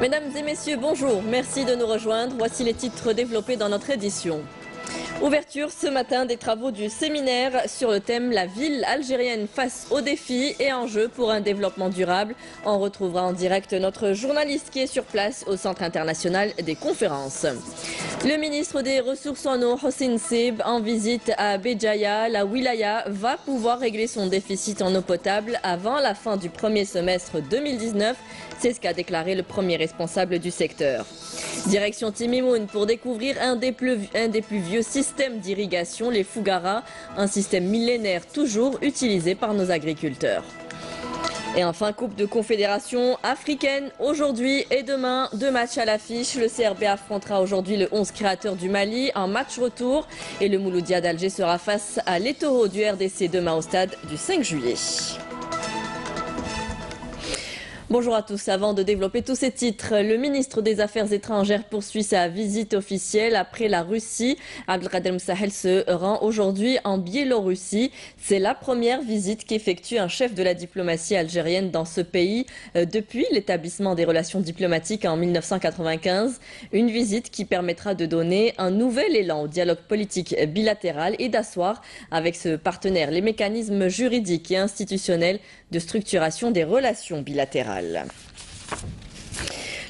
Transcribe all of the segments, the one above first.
Mesdames et messieurs, bonjour. Merci de nous rejoindre. Voici les titres développés dans notre édition. Ouverture ce matin des travaux du séminaire sur le thème « La ville algérienne face aux défis et enjeux pour un développement durable ». On retrouvera en direct notre journaliste qui est sur place au Centre international des conférences. Le ministre des Ressources en eau, Hossein Seb, en visite à Béjaïa, la wilaya, va pouvoir régler son déficit en eau potable avant la fin du premier semestre 2019. C'est ce qu'a déclaré le premier responsable du secteur. Direction Timimoun pour découvrir un des plus vieux systèmes d'irrigation, les Fougara, un système millénaire toujours utilisé par nos agriculteurs. Et enfin, Coupe de Confédération africaine, aujourd'hui et demain, 2 matchs à l'affiche. Le CRB affrontera aujourd'hui le 11 créateur du Mali en match retour et le Mouloudia d'Alger sera face à l'Etoro du RDC demain au stade du 5 juillet. Bonjour à tous. Avant de développer tous ces titres, le ministre des Affaires étrangères poursuit sa visite officielle après la Russie. Abdelkader Msahel se rend aujourd'hui en Biélorussie. C'est la première visite qu'effectue un chef de la diplomatie algérienne dans ce pays depuis l'établissement des relations diplomatiques en 1995. Une visite qui permettra de donner un nouvel élan au dialogue politique bilatéral et d'asseoir avec ce partenaire les mécanismes juridiques et institutionnels de structuration des relations bilatérales.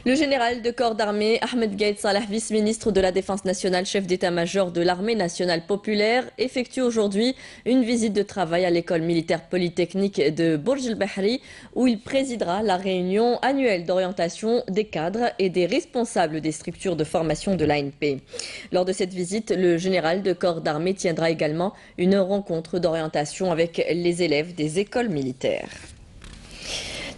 Le général de corps d'armée Ahmed Gaïd Salah, vice-ministre de la Défense nationale, chef d'état-major de l'armée nationale populaire, effectue aujourd'hui une visite de travail à l'école militaire polytechnique de Bourj el-Bahri où il présidera la réunion annuelle d'orientation des cadres et des responsables des structures de formation de l'ANP. Lors de cette visite, le général de corps d'armée tiendra également une rencontre d'orientation avec les élèves des écoles militaires.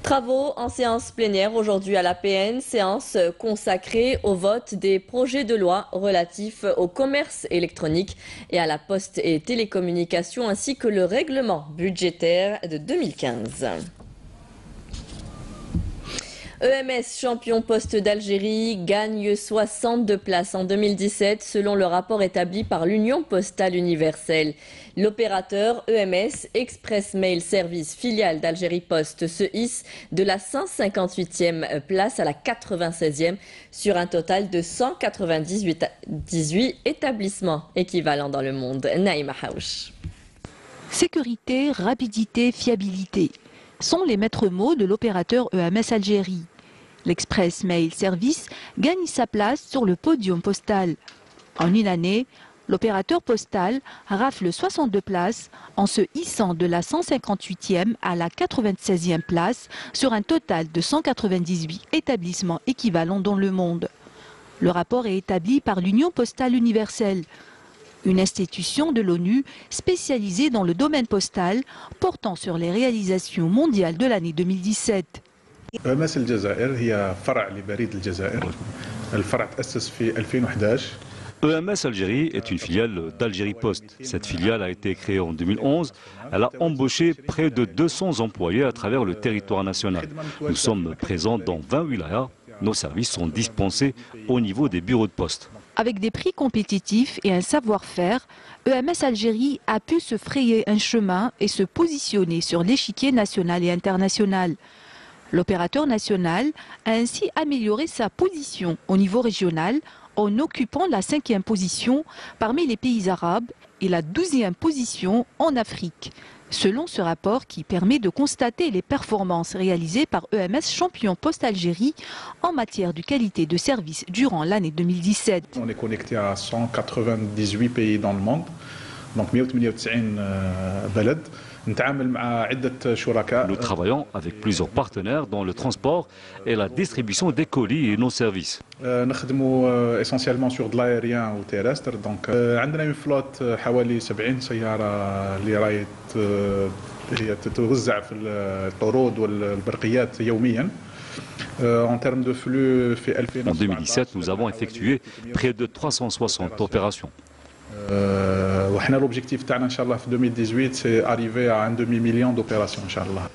Travaux en séance plénière aujourd'hui à l'APN, séance consacrée au vote des projets de loi relatifs au commerce électronique et à la poste et télécommunications ainsi que le règlement budgétaire de 2015. EMS, champion poste d'Algérie, gagne 62 places en 2017 selon le rapport établi par l'Union postale universelle. L'opérateur EMS, Express Mail Service, filiale d'Algérie Post, se hisse de la 158e place à la 96e sur un total de 198 établissements équivalents dans le monde. Naïma Haouch. Sécurité, rapidité, fiabilité sont les maîtres mots de l'opérateur EMS Algérie. L'Express Mail Service gagne sa place sur le podium postal. En une année, l'opérateur postal rafle 62 places en se hissant de la 158e à la 96e place sur un total de 198 établissements équivalents dans le monde. Le rapport est établi par l'Union postale universelle, une institution de l'ONU spécialisée dans le domaine postal portant sur les réalisations mondiales de l'année 2017. EMS الجزائر هي فرع لبريد الجزائر. الفرع تأسس في 2011. EMS Algérie est une filiale d'Algérie Post. Cette filiale a été créée en 2011. Elle a embauché près de 200 employés à travers le territoire national. Nous sommes présents dans 20 wilayas. Nos services sont dispensés au niveau des bureaux de poste. Avec des prix compétitifs et un savoir-faire, EMS Algérie a pu se frayer un chemin et se positionner sur l'échiquier national et international. L'opérateur national a ainsi amélioré sa position au niveau régional en occupant la 5e position parmi les pays arabes et la 12e position en Afrique, selon ce rapport qui permet de constater les performances réalisées par EMS champion poste Algérie en matière de qualité de service durant l'année 2017. On est connecté à 198 pays dans le monde, donc 198 بلد. Nous travaillons avec plusieurs partenaires dans le transport et la distribution des colis et nos services. نخدموا essentiellement sur de l'aérien ou terrestre. Donc عندنا une flotte حوالي 70 سيارة اللي راهي هي تتوزع في الطرود والبرقيات يوميا. En 2017, nous avons effectué près de 360 opérations. L'objectif تاعنا ان شاء الله في 2018 c'est arriver à un demi-million d'opérations ان شاء الله.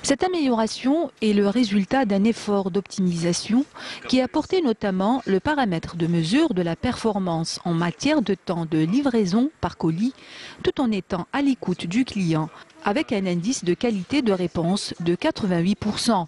Cette amélioration est le résultat d'un effort d'optimisation qui a porté notamment le paramètre de mesure de la performance en matière de temps de livraison par colis, tout en étant à l'écoute du client avec un indice de qualité de réponse de 88%.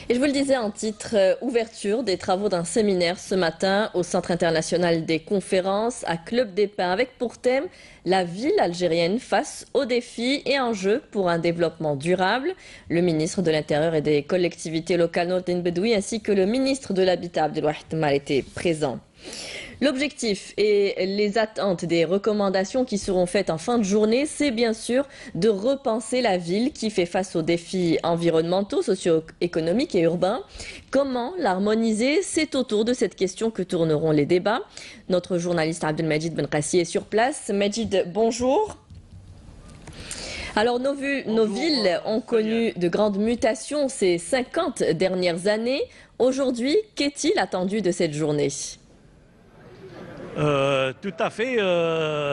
Et je vous le disais en titre, ouverture des travaux d'un séminaire ce matin au Centre international des conférences à Club des Pins avec pour thème la ville algérienne face aux défis et enjeux pour un développement durable. Le ministre de l'Intérieur et des collectivités locales Nordine Bedoui ainsi que le ministre de l'Habitat Abdelwahid Mal étaient présents. L'objectif et les attentes des recommandations qui seront faites en fin de journée, c'est bien sûr de repenser la ville qui fait face aux défis environnementaux, socio-économiques et urbains. Comment l'harmoniser? C'est autour de cette question que tourneront les débats. Notre journaliste Abdelmajid Benkassi est sur place. Majid, bonjour. Alors nos villes ont connu de grandes mutations ces 50 dernières années. Aujourd'hui, qu'est-il attendu de cette journée? Tout à fait,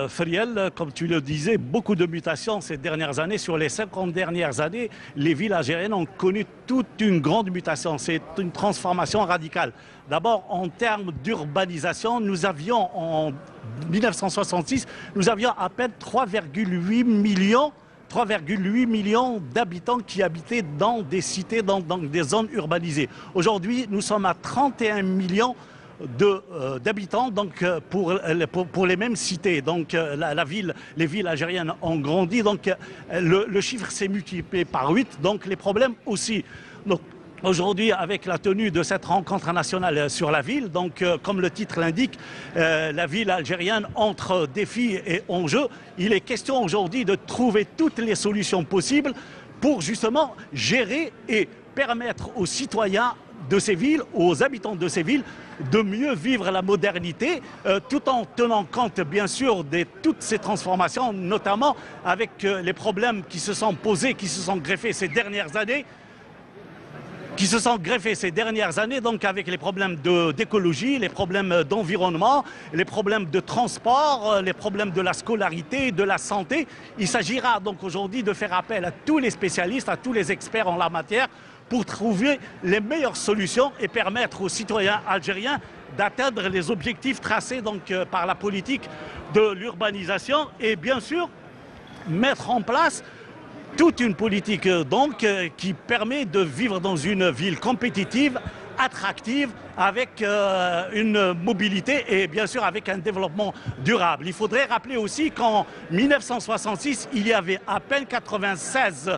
Friel, comme tu le disais, beaucoup de mutations ces dernières années. Sur les 50 dernières années, les villes algériennes ont connu toute une grande mutation. C'est une transformation radicale. D'abord, en termes d'urbanisation, nous avions en 1966, nous avions à peine 3,8 millions d'habitants qui habitaient dans des cités, dans des zones urbanisées. Aujourd'hui, nous sommes à 31 millions d'habitants donc pour les mêmes cités. Donc les villes algériennes ont grandi, donc le chiffre s'est multiplié par 8, donc les problèmes aussi. Donc aujourd'hui, avec la tenue de cette rencontre nationale sur la ville, donc comme le titre l'indique, la ville algérienne entre défis et enjeux, il est question aujourd'hui de trouver toutes les solutions possibles pour justement gérer et permettre aux citoyens de ces villes, aux habitants de ces villes, de mieux vivre la modernité, tout en tenant compte bien sûr de toutes ces transformations, notamment avec les problèmes qui se sont posés, qui se sont greffés ces dernières années, donc avec les problèmes d'écologie, les problèmes d'environnement, les problèmes de transport, les problèmes de la scolarité, de la santé. Il s'agira donc aujourd'hui de faire appel à tous les spécialistes, à tous les experts en la matière, pour trouver les meilleures solutions et permettre aux citoyens algériens d'atteindre les objectifs tracés donc, par la politique de l'urbanisation et bien sûr mettre en place toute une politique donc, qui permet de vivre dans une ville compétitive, attractive, avec une mobilité et bien sûr avec un développement durable. Il faudrait rappeler aussi qu'en 1966, il y avait à peine 96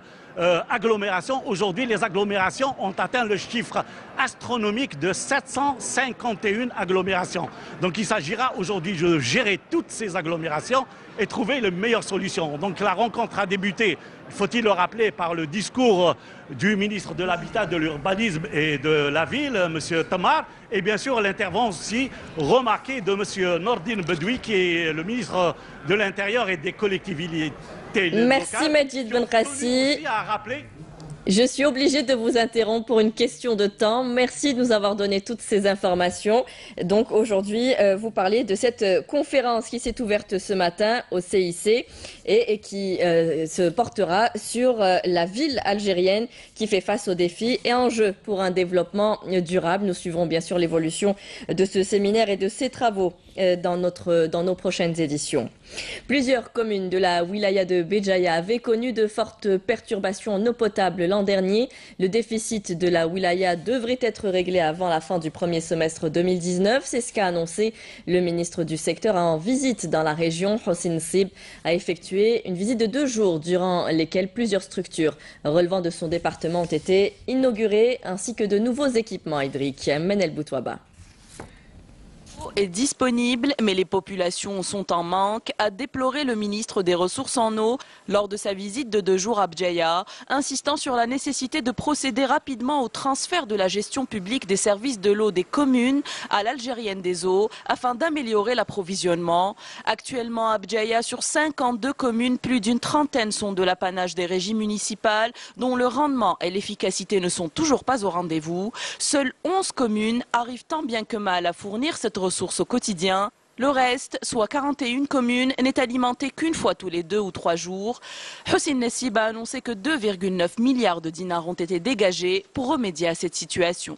agglomérations. Aujourd'hui, les agglomérations ont atteint le chiffre astronomique de 751 agglomérations. Donc il s'agira aujourd'hui de gérer toutes ces agglomérations et trouver les meilleures solutions. Donc la rencontre a débuté, faut-il le rappeler, par le discours du ministre de l'Habitat, de l'Urbanisme et de la Ville, M. Tamar, et bien sûr l'intervention aussi remarquée de M. Nordine Bedoui, qui est le ministre de l'Intérieur et des collectivités. Merci Majid Benkassi. Je suis obligée de vous interrompre pour une question de temps. Merci de nous avoir donné toutes ces informations. Donc aujourd'hui, vous parlez de cette conférence qui s'est ouverte ce matin au CIC et qui se portera sur la ville algérienne qui fait face aux défis et enjeux pour un développement durable. Nous suivrons bien sûr l'évolution de ce séminaire et de ses travaux dans nos prochaines éditions. Plusieurs communes de la wilaya de Béjaïa avaient connu de fortes perturbations en eau potable l'an dernier. Le déficit de la wilaya devrait être réglé avant la fin du premier semestre 2019. C'est ce qu'a annoncé le ministre du secteur en visite dans la région. Hossein Sib a effectué une visite de 2 jours durant lesquelles plusieurs structures relevant de son département ont été inaugurées ainsi que de nouveaux équipements hydriques. Menel Boutouaba. Est disponible, mais les populations sont en manque, a déploré le ministre des Ressources en eau lors de sa visite de 2 jours à Béjaïa, insistant sur la nécessité de procéder rapidement au transfert de la gestion publique des services de l'eau des communes à l'Algérienne des eaux afin d'améliorer l'approvisionnement. Actuellement à Béjaïa, sur 52 communes, plus d'une trentaine sont de l'apanage des régies municipales dont le rendement et l'efficacité ne sont toujours pas au rendez-vous. Seules 11 communes arrivent tant bien que mal à fournir cette ressource au quotidien. Le reste, soit 41 communes, n'est alimenté qu'une fois tous les 2 ou 3 jours. Hossein Nessib a annoncé que 2,9 milliards de dinars ont été dégagés pour remédier à cette situation.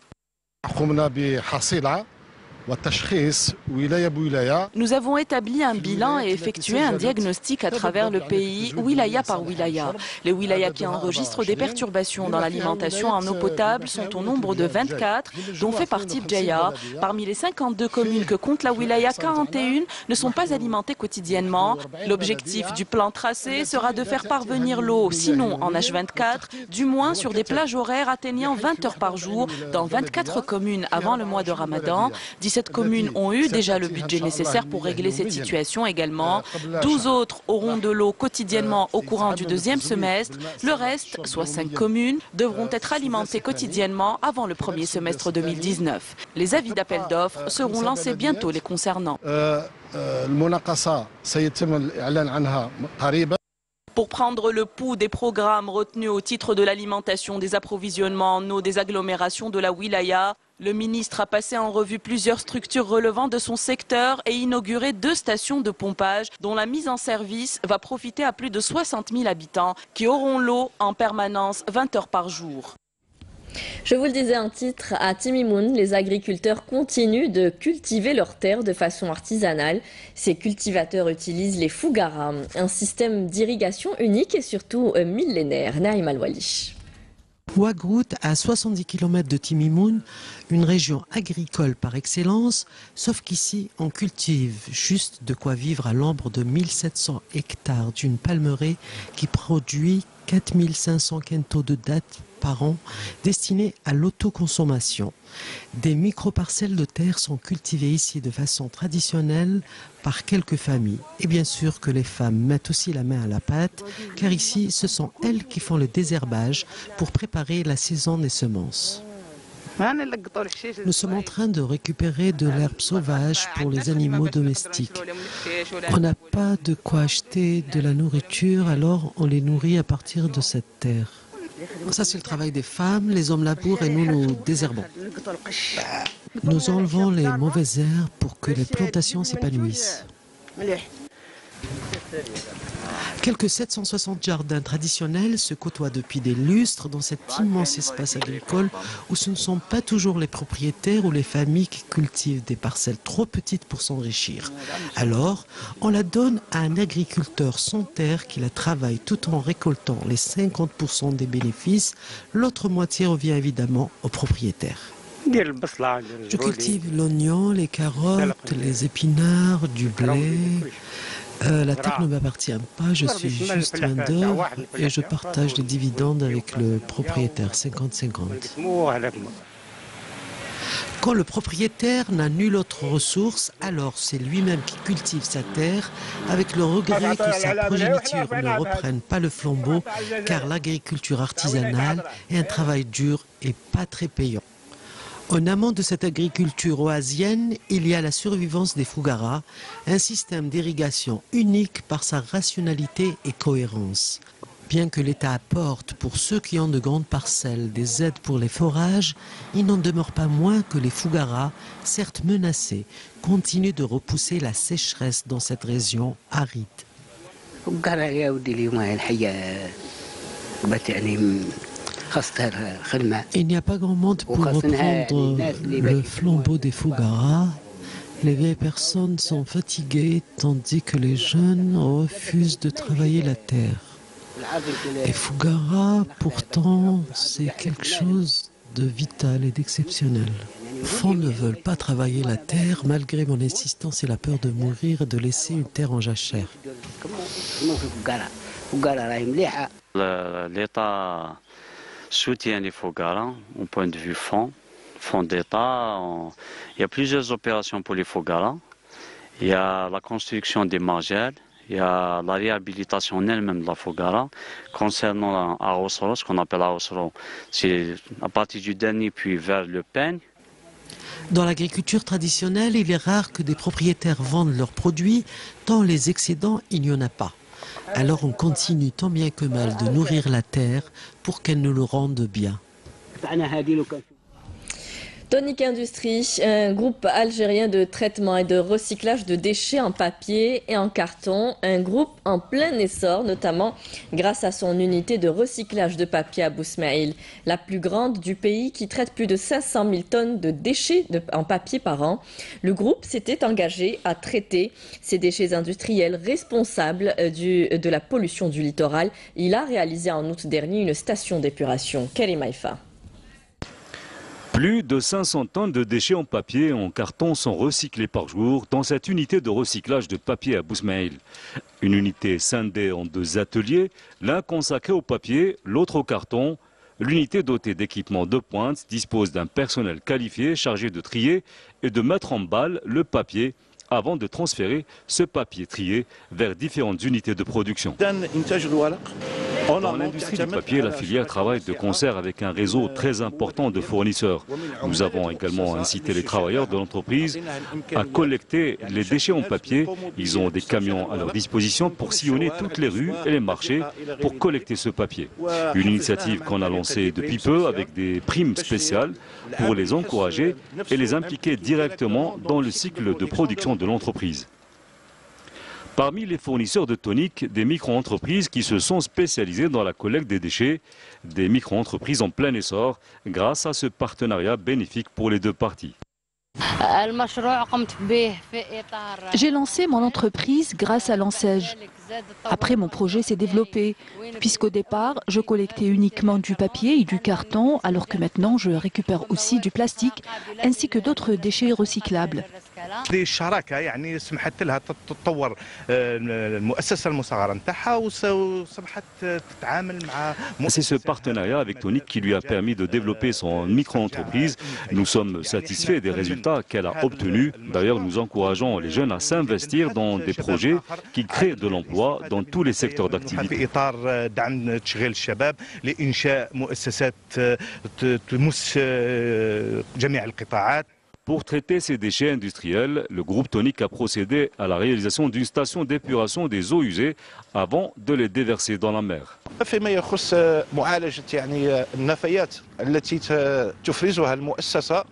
Nous avons établi un bilan et effectué un diagnostic à travers le pays, wilaya par wilaya. Les wilayas qui enregistrent des perturbations dans l'alimentation en eau potable sont au nombre de 24, dont fait partie Bjaya. Parmi les 52 communes que compte la wilaya, 41 ne sont pas alimentées quotidiennement. L'objectif du plan tracé sera de faire parvenir l'eau, sinon en H24, du moins sur des plages horaires atteignant 20 heures par jour dans 24 communes avant le mois de Ramadan. 17 communes ont eu déjà le budget nécessaire pour régler cette situation également. 12 autres auront de l'eau quotidiennement au courant du deuxième semestre. Le reste, soit 5 communes, devront être alimentées quotidiennement avant le premier semestre 2019. Les avis d'appel d'offres seront lancés bientôt les concernant. Pour prendre le pouls des programmes retenus au titre de l'alimentation, des approvisionnements en eau, des agglomérations de la wilaya, le ministre a passé en revue plusieurs structures relevant de son secteur et inauguré 2 stations de pompage dont la mise en service va profiter à plus de 60 000 habitants qui auront l'eau en permanence 20 heures par jour. Je vous le disais en titre, à Timimoun, les agriculteurs continuent de cultiver leurs terres de façon artisanale. Ces cultivateurs utilisent les Fougara, un système d'irrigation unique et surtout millénaire. Naïm Al-Wali. Ouagrout, à 70 km de Timimoun, une région agricole par excellence, sauf qu'ici on cultive juste de quoi vivre à l'ombre de 1700 hectares d'une palmeraie qui produit 4500 quintaux de dattes par an destinés à l'autoconsommation. Des micro-parcelles de terre sont cultivées ici de façon traditionnelle par quelques familles. Et bien sûr que les femmes mettent aussi la main à la pâte, car ici ce sont elles qui font le désherbage pour préparer la saison des semences. Nous sommes en train de récupérer de l'herbe sauvage pour les animaux domestiques. On n'a pas de quoi acheter de la nourriture, alors on les nourrit à partir de cette terre. Ça, c'est le travail des femmes, les hommes labourent et nous désherbons. Nous enlevons les mauvaises herbes pour que les plantations s'épanouissent. Quelques 760 jardins traditionnels se côtoient depuis des lustres dans cet immense espace agricole où ce ne sont pas toujours les propriétaires ou les familles qui cultivent des parcelles trop petites pour s'enrichir. Alors, on la donne à un agriculteur sans terre qui la travaille tout en récoltant les 50% des bénéfices. L'autre moitié revient évidemment aux propriétaires. Je cultive l'oignon, les carottes, les épinards, du blé. La terre ne m'appartient pas, je suis juste main-d'œuvre et je partage les dividendes avec le propriétaire, 50-50. Quand le propriétaire n'a nulle autre ressource, alors c'est lui-même qui cultive sa terre, avec le regret que sa progéniture ne reprenne pas le flambeau, car l'agriculture artisanale est un travail dur et pas très payant. En amont de cette agriculture oasienne, il y a la survivance des Fougara, un système d'irrigation unique par sa rationalité et cohérence. Bien que l'État apporte pour ceux qui ont de grandes parcelles des aides pour les forages, il n'en demeure pas moins que les Fougara, certes menacés, continuent de repousser la sécheresse dans cette région aride. Il n'y a pas grand monde pour reprendre le flambeau des Fougara. Les vieilles personnes sont fatiguées tandis que les jeunes refusent de travailler la terre. Et Fougara, pourtant, c'est quelque chose de vital et d'exceptionnel. Les enfants ne veulent pas travailler la terre malgré mon insistance et la peur de mourir et de laisser une terre en jachère. L'État soutient les Fougara au point de vue fonds d'État. Il y a plusieurs opérations pour les Fougara. Il y a la construction des margelles, il y a la réhabilitation en elle-même de la Fougara. Concernant Arosoro, ce qu'on appelle Arosoro, c'est à partir du dernier puits vers le peigne. Dans l'agriculture traditionnelle, il est rare que des propriétaires vendent leurs produits, tant les excédents, il n'y en a pas. Alors on continue tant bien que mal de nourrir la terre pour qu'elle nous le rende bien. Tonic Industries, un groupe algérien de traitement et de recyclage de déchets en papier et en carton. Un groupe en plein essor, notamment grâce à son unité de recyclage de papier à Bousmaïl, la plus grande du pays qui traite plus de 500 000 tonnes de déchets en papier par an. Le groupe s'était engagé à traiter ces déchets industriels responsables de la pollution du littoral. Il a réalisé en août dernier une station d'épuration. Karim Haïfa. Plus de 500 tonnes de déchets en papier et en carton sont recyclés par jour dans cette unité de recyclage de papier à Bousmaïl. Une unité scindée en deux ateliers, l'un consacré au papier, l'autre au carton. L'unité dotée d'équipements de pointe dispose d'un personnel qualifié chargé de trier et de mettre en balle le papier avant de transférer ce papier trié vers différentes unités de production. Dans l'industrie du papier, la filière travaille de concert avec un réseau très important de fournisseurs. Nous avons également incité les travailleurs de l'entreprise à collecter les déchets en papier. Ils ont des camions à leur disposition pour sillonner toutes les rues et les marchés pour collecter ce papier. Une initiative qu'on a lancée depuis peu avec des primes spéciales pour les encourager et les impliquer directement dans le cycle de production de l'entreprise. Parmi les fournisseurs de tonique, des micro-entreprises qui se sont spécialisées dans la collecte des déchets, des micro-entreprises en plein essor grâce à ce partenariat bénéfique pour les deux parties. J'ai lancé mon entreprise grâce à l'ANSEJ. Après, mon projet s'est développé, puisqu'au départ, je collectais uniquement du papier et du carton, alors que maintenant, je récupère aussi du plastique, ainsi que d'autres déchets recyclables. C'est ce partenariat avec Tonic qui lui a permis de développer son micro-entreprise. Nous sommes satisfaits des résultats qu'elle a obtenus. D'ailleurs, nous encourageons les jeunes à s'investir dans des projets qui créent de l'emploi dans tous les secteurs d'activité. Pour traiter ces déchets industriels, le groupe Tonic a procédé à la réalisation d'une station d'épuration des eaux usées avant de les déverser dans la mer. فيما يخص معالجة النفايات التي تفرزها المؤسسة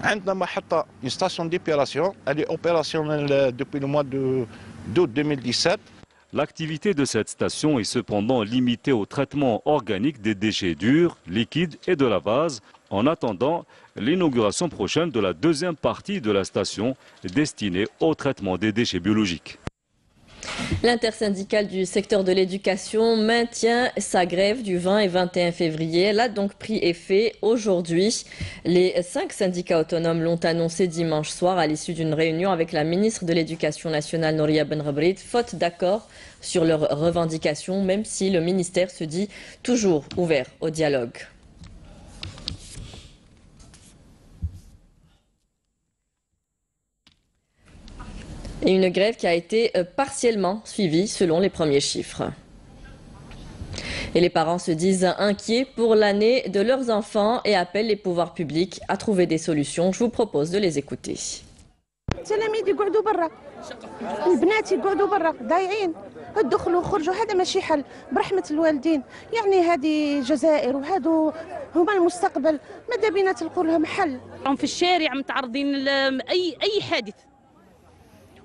عندنا محطة une station d'épuration, elle est opérationnelle depuis le mois d'août 2017. L'activité de cette station est cependant limitée au traitement organique des déchets durs, liquides et de la vase, en attendant l'inauguration prochaine de la deuxième partie de la station destinée au traitement des déchets biologiques. L'intersyndicale du secteur de l'éducation maintient sa grève du 20 et 21 février. Elle a donc pris effet aujourd'hui. Les 5 syndicats autonomes l'ont annoncé dimanche soir à l'issue d'une réunion avec la ministre de l'Éducation nationale Nouria Benrabrit, faute d'accord sur leurs revendications, même si le ministère se dit toujours ouvert au dialogue. Et une grève qui a été partiellement suivie selon les premiers chiffres. Et les parents se disent inquiets pour l'année de leurs enfants et appellent les pouvoirs publics à trouver des solutions. Je vous propose de les écouter. التلاميذ يقعدوا برا البنات يقعدوا برا ضايعين ادخلوا خرجوا هذا ماشي حل برحمة الوالدين يعني هذه جزائر وهذو هما المستقبل ماذا بينا تلقوا لهم حل في الشارع متعرضين لأي حادث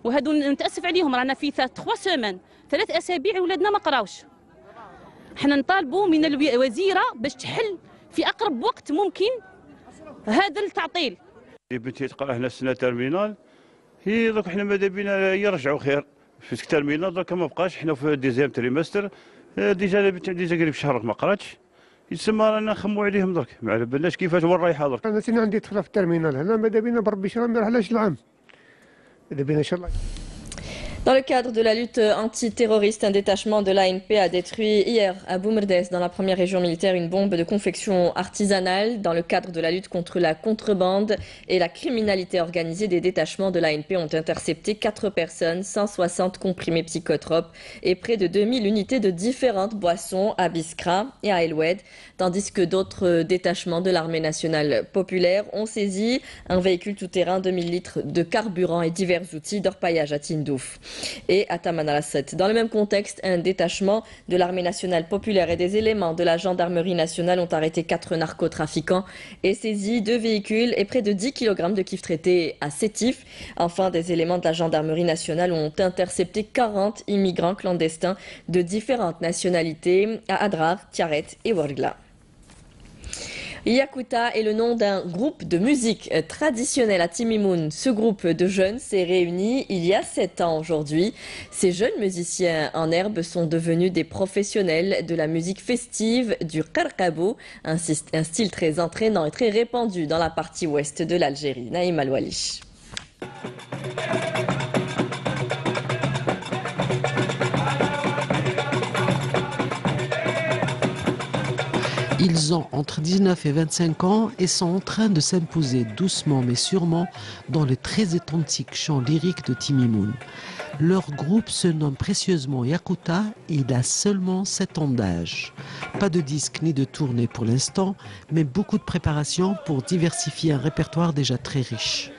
وهذو نتأسف عليهم رانا في 3 سيمان 3 أسابيع ولادنا ما قراوش احنا نطالبوا من الوزيرة باش تحل في أقرب وقت ممكن هذا التعطيل. بنتي تقرا هنا السنة ترمينال هي درك حنا ماذا بينا يرجعوا خير في ترمينال درك ما بقاش حنا في ديزيام تريمستر ديجا البنت ديجا قريب شهر ما قراتش يتسمى رانا نخموا عليهم درك ما على بالناش كيفاش وين رايحه درك. انا عندي طفله في الترمينال هنا ماذا بينا بربي شهر ما رحلاش العام ماذا بينا ان شاء الله. Dans le cadre de la lutte antiterroriste, un détachement de l'ANP a détruit hier à Boumerdès, dans la première région militaire, une bombe de confection artisanale. Dans le cadre de la lutte contre la contrebande et la criminalité organisée, des détachements de l'ANP ont intercepté 4 personnes, 160 comprimés psychotropes et près de 2000 unités de différentes boissons à Biskra et à El Oued, tandis que d'autres détachements de l'armée nationale populaire ont saisi un véhicule tout-terrain, 2000 litres de carburant et divers outils d'orpaillage à Tindouf. et à Tamanrasset. Dans le même contexte, un détachement de l'armée nationale populaire et des éléments de la gendarmerie nationale ont arrêté 4 narcotrafiquants et saisi 2 véhicules et près de 10 kg de kif traités à Sétif. Enfin, des éléments de la gendarmerie nationale ont intercepté 40 immigrants clandestins de différentes nationalités à Adrar, Tiaret et Ouargla. Yakuta est le nom d'un groupe de musique traditionnelle à Timimoun. Ce groupe de jeunes s'est réuni il y a 7 ans aujourd'hui. Ces jeunes musiciens en herbe sont devenus des professionnels de la musique festive du qarqabou, un style très entraînant et très répandu dans la partie ouest de l'Algérie. Naïm Al-Wali. Ils ont entre 19 et 25 ans et sont en train de s'imposer doucement mais sûrement dans le très authentique chant lyrique de Timimoun. Leur groupe se nomme précieusement Yakuta et il a seulement 7 ans d'âge. Pas de disque ni de tournée pour l'instant, mais beaucoup de préparation pour diversifier un répertoire déjà très riche.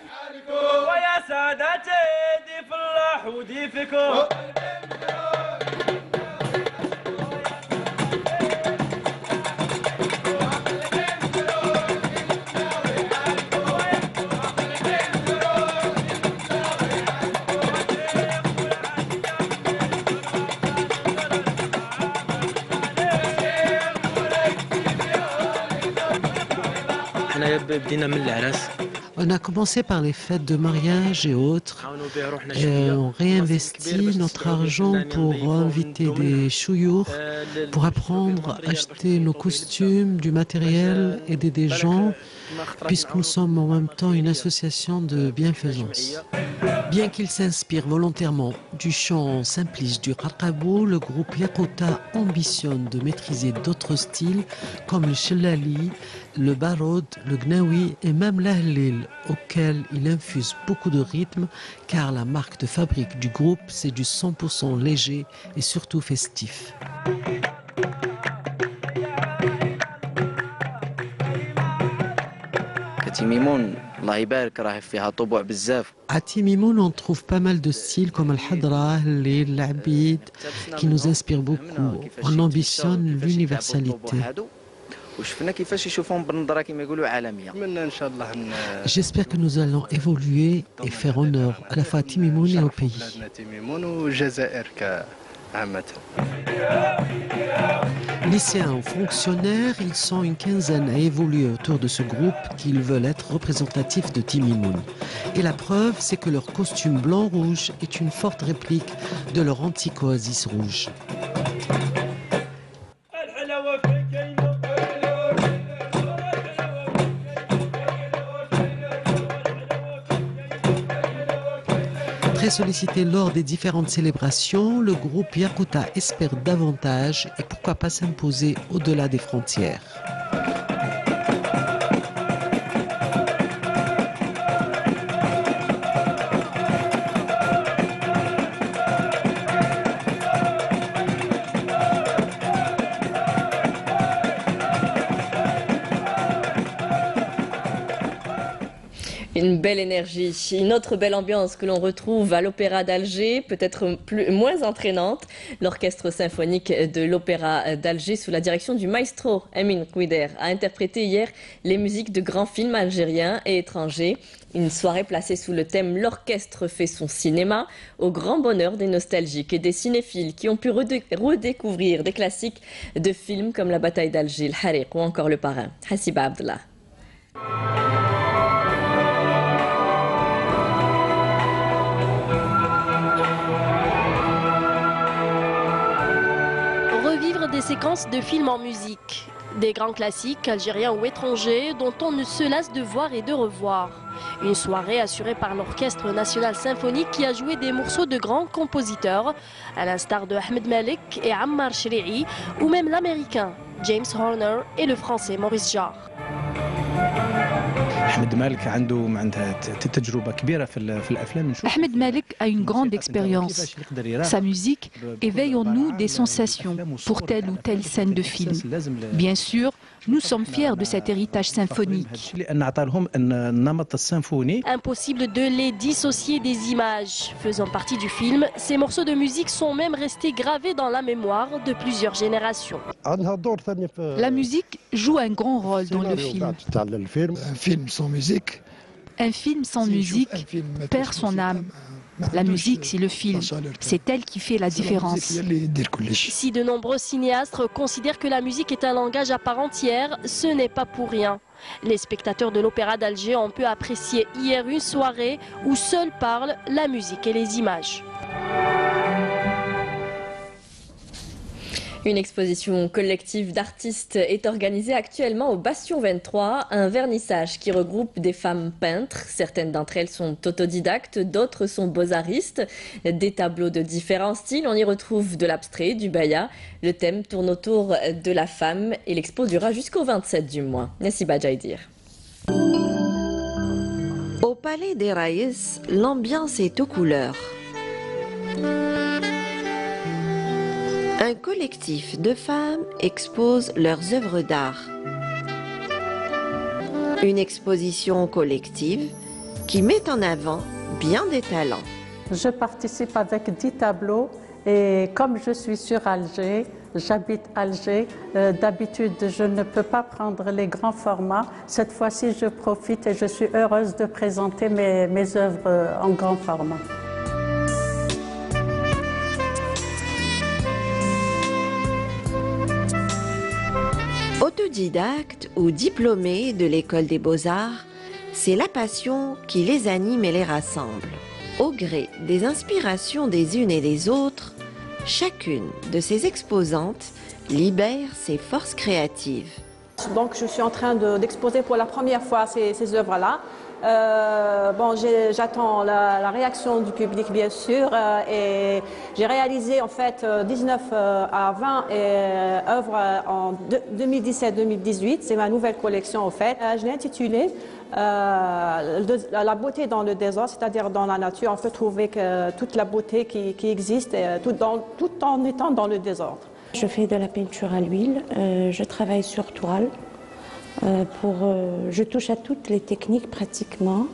On a commencé par les fêtes de mariage et autres. Et on réinvestit notre argent pour inviter des chouyours, pour apprendre à acheter nos costumes, du matériel, aider des gens, puisque nous sommes en même temps une association de bienfaisance. Bien qu'il s'inspire volontairement du chant simpliste du qarqabou, le groupe Yakuta ambitionne de maîtriser d'autres styles comme le shellali, le barod, le gnawi et même l'ahlil, auquel il infuse beaucoup de rythme car la marque de fabrique du groupe c'est du 100% léger et surtout festif. À Timimoun, on trouve pas mal de styles comme le hadra, l'abid, qui nous inspirent beaucoup. On ambitionne l'universalité. J'espère que nous allons évoluer et faire honneur à la fois à Timimoun et au pays. Lycéens ou fonctionnaires, ils sont une quinzaine à évoluer autour de ce groupe qu'ils veulent être représentatifs de Timimoun. Et la preuve, c'est que leur costume blanc-rouge est une forte réplique de leur antique oasis rouge. Très sollicité lors des différentes célébrations, le groupe Yakuta espère davantage et pourquoi pas s'imposer au-delà des frontières. Une belle énergie, une autre belle ambiance que l'on retrouve à l'Opéra d'Alger, peut-être moins entraînante. L'orchestre symphonique de l'Opéra d'Alger, sous la direction du maestro Emin Kouider, a interprété hier les musiques de grands films algériens et étrangers. Une soirée placée sous le thème « L'orchestre fait son cinéma » au grand bonheur des nostalgiques et des cinéphiles qui ont pu redécouvrir des classiques de films comme La bataille d'Alger, Le Hariq ou encore Le Parrain. Hassiba Abdallah. Des séquences de films en musique, des grands classiques algériens ou étrangers dont on ne se lasse de voir et de revoir. Une soirée assurée par l'Orchestre national symphonique qui a joué des morceaux de grands compositeurs, à l'instar de Ahmed Malik et Ammar Shri'i, ou même l'américain James Horner et le français Maurice Jarre. Ahmed Malik a une grande expérience. Sa musique éveille en nous des sensations pour telle ou telle scène de film. Bien sûr, nous sommes fiers de cet héritage symphonique. Impossible de les dissocier des images. Faisant partie du film, ces morceaux de musique sont même restés gravés dans la mémoire de plusieurs générations. La musique joue un grand rôle dans le film. Un film sans musique. Un film sans musique perd son âme. La musique, c'est le film. C'est elle qui fait la différence. Si de nombreux cinéastes considèrent que la musique est un langage à part entière, ce n'est pas pour rien. Les spectateurs de l'Opéra d'Alger ont pu apprécier hier une soirée où seuls parlent la musique et les images. Une exposition collective d'artistes est organisée actuellement au Bastion 23, un vernissage qui regroupe des femmes peintres. Certaines d'entre elles sont autodidactes, d'autres sont beaux-artistes. Des tableaux de différents styles, on y retrouve de l'abstrait, du baya. Le thème tourne autour de la femme et l'expo durera jusqu'au 27 du mois. Nessiba Jaïdir. Au Palais des Raïs, l'ambiance est aux couleurs. Un collectif de femmes expose leurs œuvres d'art. Une exposition collective qui met en avant bien des talents. Je participe avec 10 tableaux et comme je suis sur Alger, j'habite Alger, d'habitude je ne peux pas prendre les grands formats. Cette fois-ci je profite et je suis heureuse de présenter mes œuvres en grand format. Autodidactes ou diplômés de l'école des beaux-arts, c'est la passion qui les anime et les rassemble. Au gré des inspirations des unes et des autres, chacune de ces exposantes libère ses forces créatives. Donc je suis en train d'exposer pour la première fois ces œuvres-là. J'attends la réaction du public bien sûr et j'ai réalisé en fait 19 à 20 œuvres en 2017-2018, c'est ma nouvelle collection en fait. Je l'ai intitulée La beauté dans le désordre, c'est-à-dire dans la nature, on peut trouver que toute la beauté qui existe tout en étant dans le désordre. Je fais de la peinture à l'huile, je travaille sur toile. Je touche à toutes les techniques pratiquement.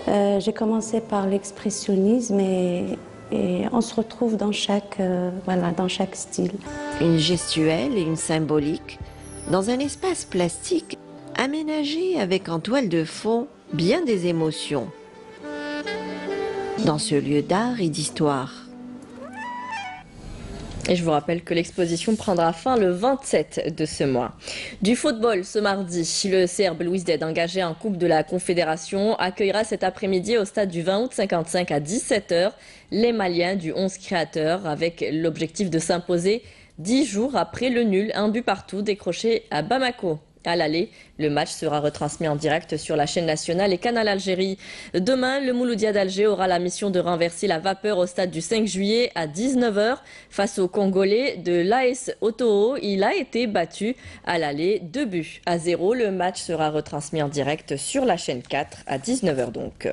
J'ai commencé par l'expressionnisme et on se retrouve dans chaque style. Une gestuelle et une symbolique dans un espace plastique aménagé avec en toile de fond bien des émotions. Dans ce lieu d'art et d'histoire. Et je vous rappelle que l'exposition prendra fin le 27 de ce mois. Du football ce mardi, le Serbe Louis Ded, engagé en Coupe de la Confédération, accueillera cet après-midi au stade du 20 août 55 à 17 h les Maliens du 11 créateur avec l'objectif de s'imposer 10 jours après le nul, un but partout décroché à Bamako. À l'aller, le match sera retransmis en direct sur la chaîne nationale et Canal Algérie. Demain, le Mouloudia d'Alger aura la mission de renverser la vapeur au stade du 5 juillet à 19 h face aux Congolais de l'AS Otoo. Il a été battu à l'aller 2-0. Le match sera retransmis en direct sur la chaîne 4 à 19 h donc.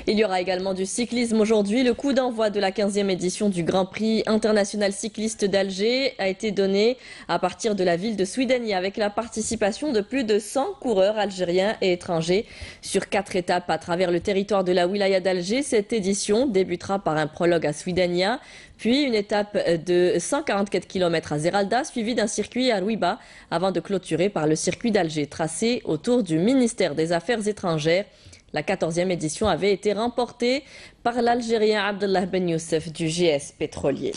Il y aura également du cyclisme aujourd'hui. Le coup d'envoi de la 15e édition du Grand Prix international cycliste d'Alger a été donné à partir de la ville de Souidania avec la participation de plus de 100 coureurs algériens et étrangers sur 4 étapes à travers le territoire de la wilaya d'Alger. Cette édition débutera par un prologue à Souidania, puis une étape de 144 km à Zeralda, suivie d'un circuit à Rouiba, avant de clôturer par le circuit d'Alger, tracé autour du ministère des Affaires étrangères. La 14e édition avait été remportée par l'Algérien Abdellah Ben Youssef du GS Pétrolier.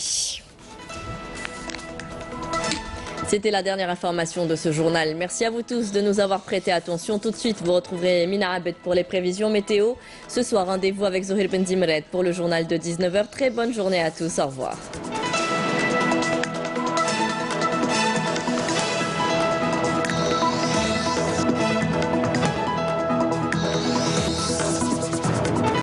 C'était la dernière information de ce journal. Merci à vous tous de nous avoir prêté attention. Tout de suite, vous retrouverez Mina Abed pour les prévisions météo. Ce soir, rendez-vous avec Zohir Ben Dimred pour le journal de 19 h. Très bonne journée à tous. Au revoir.